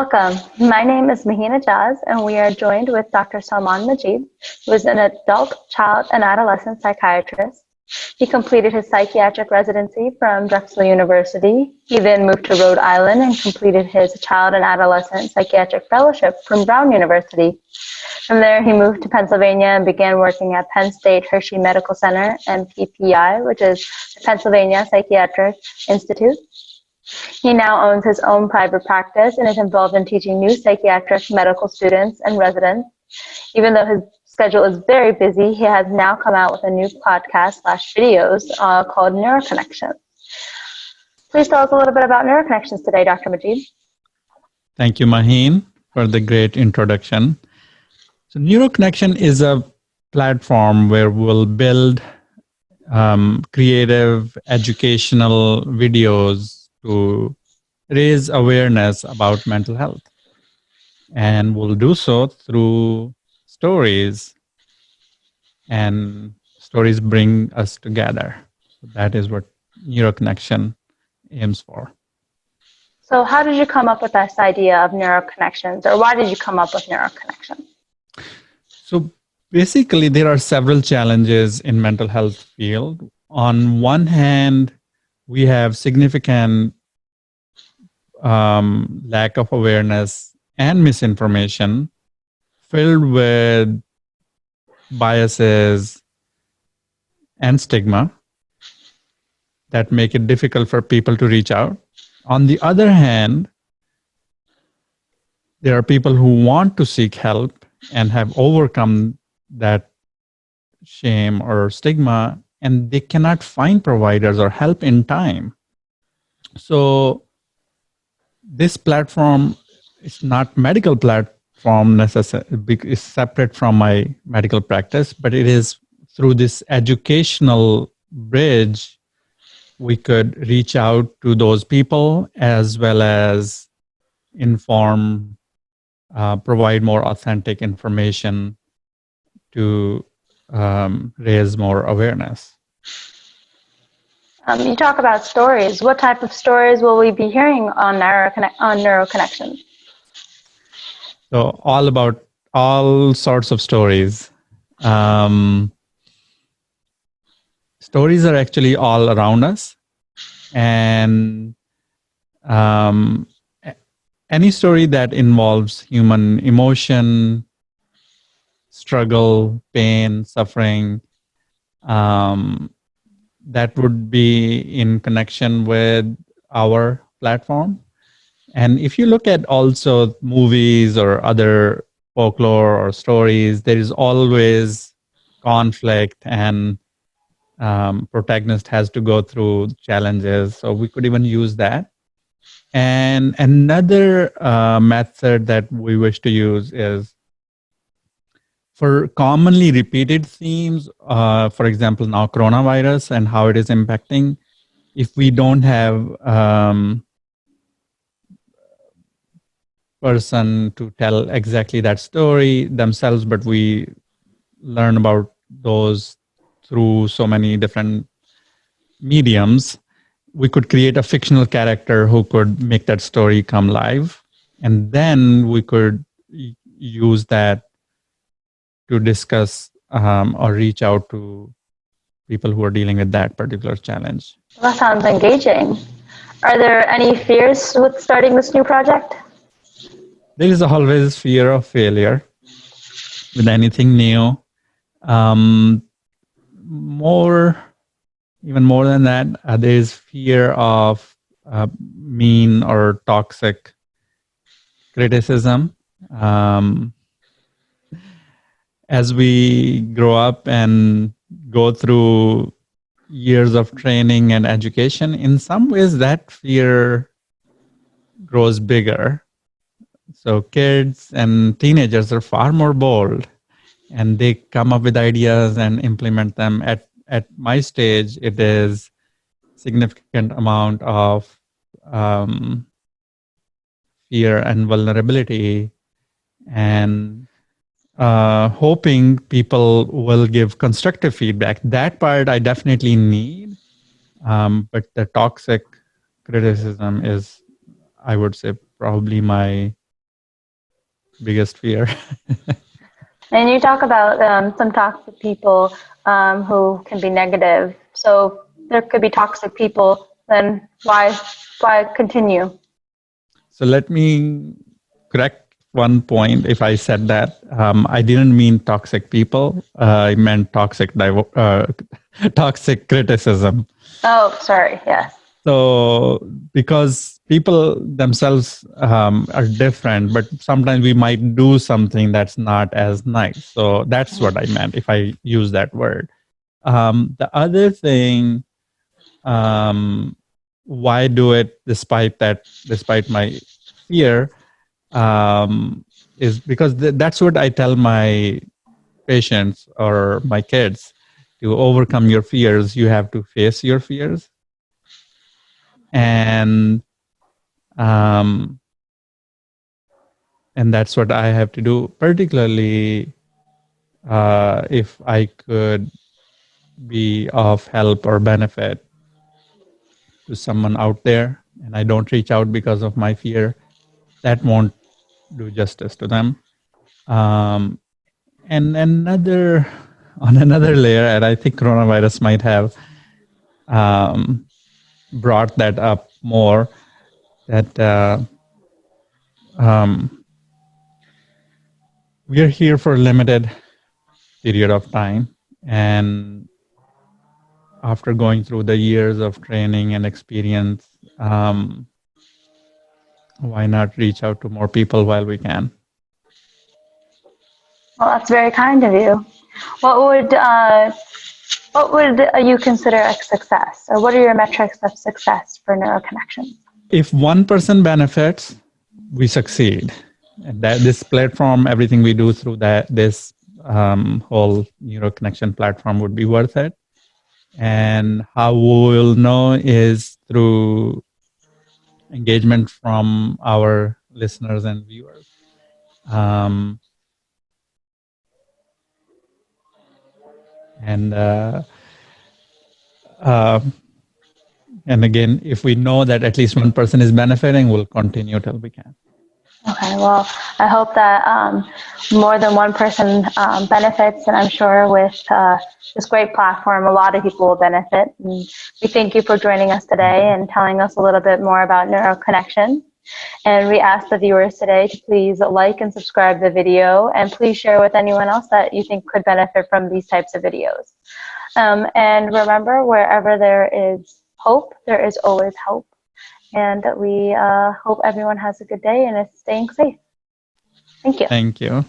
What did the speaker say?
Welcome. My name is Maheen and we are joined with Dr. Salman Majeed, who is an adult, child, and adolescent psychiatrist. He completed his psychiatric residency from Drexel University. He then moved to Rhode Island and completed his child and adolescent psychiatric fellowship from Brown University. From there, he moved to Pennsylvania and began working at Penn State Hershey Medical Center and PPI, which is the Pennsylvania Psychiatric Institute. He now owns his own private practice and is involved in teaching new psychiatric medical students and residents. Even though his schedule is very busy, he has now come out with a new podcast/videos called Neuroconnection. Please tell us a little bit about Neuroconnections today, Dr. Majeed. Thank you, Maheen, for the great introduction. So Neuroconnection is a platform where we'll build creative educational videos to raise awareness about mental health. And we'll do so through stories, and stories bring us together. That is what Neuroconnection aims for. So how did you come up with this idea of Neuroconnections, or why did you come up with Neuroconnection? So basically, there are several challenges in mental health field. On one hand, we have significant lack of awareness and misinformation filled with biases and stigma that make it difficult for people to reach out. On the other hand, there are people who want to seek help and have overcome that shame or stigma, and they cannot find providers or help in time. So this platform is not medical platform necessarily, it's separate from my medical practice, but it is through this educational bridge, we could reach out to those people as well as inform, provide more authentic information to raise more awareness. You talk about stories. What type of stories will we be hearing on Neuroconnection? So all sorts of stories. Stories are actually all around us, and any story that involves human emotion, struggle, pain, suffering, that would be in connection with our platform. And if you look at also movies or other folklore or stories, there is always conflict, and protagonist has to go through challenges. So we could even use that. And another method that we wish to use is for commonly repeated themes, for example, now coronavirus and how it is impacting. If we don't have person to tell exactly that story themselves, but we learn about those through so many different mediums, we could create a fictional character who could make that story come live. And then we could use that to discuss or reach out to people who are dealing with that particular challenge. That sounds engaging. Are there any fears with starting this new project? There is always fear of failure with anything new. Even more than that, there is fear of mean or toxic criticism. As we grow up and go through years of training and education, in some ways that fear grows bigger. So kids and teenagers are far more bold, and they come up with ideas and implement them. At my stage, it is significant amount of fear and vulnerability, and hoping people will give constructive feedback. That part I definitely need, but the toxic criticism is, I would say, probably my biggest fear. And you talk about some toxic people who can be negative. So there could be toxic people. Then why continue? So let me correct one point. If I said that, I didn't mean toxic people. I meant toxic criticism. Oh, sorry. Yes. So because people themselves are different, but sometimes we might do something that's not as nice. So that's what I meant if I use that word. The other thing, why do it despite my fear, is because that's what I tell my patients or my kids. To overcome your fears, you have to face your fears. And um, and that's what I have to do, particularly if I could be of help or benefit to someone out there and I don't reach out because of my fear, that won't do justice to them. And on another layer, and I think coronavirus might have brought that up more, that we are here for a limited period of time. And after going through the years of training and experience, why not reach out to more people while we can? Well, that's very kind of you. What would you consider a success, or what are your metrics of success for Neuroconnection? If one person benefits, we succeed. And that this platform, everything we do through this whole Neuroconnection platform would be worth it. And how we will know is through engagement from our listeners and viewers. And again, if we know that at least one person is benefiting, we'll continue till we can. Okay, well, I hope that more than one person benefits, and I'm sure with this great platform, a lot of people will benefit. And we thank you for joining us today and telling us a little bit more about Neuroconnection. And we ask the viewers today to please like and subscribe the video, and please share with anyone else that you think could benefit from these types of videos. And remember, wherever there is hope, there is always hope. And we hope everyone has a good day and is staying safe. Thank you. Thank you.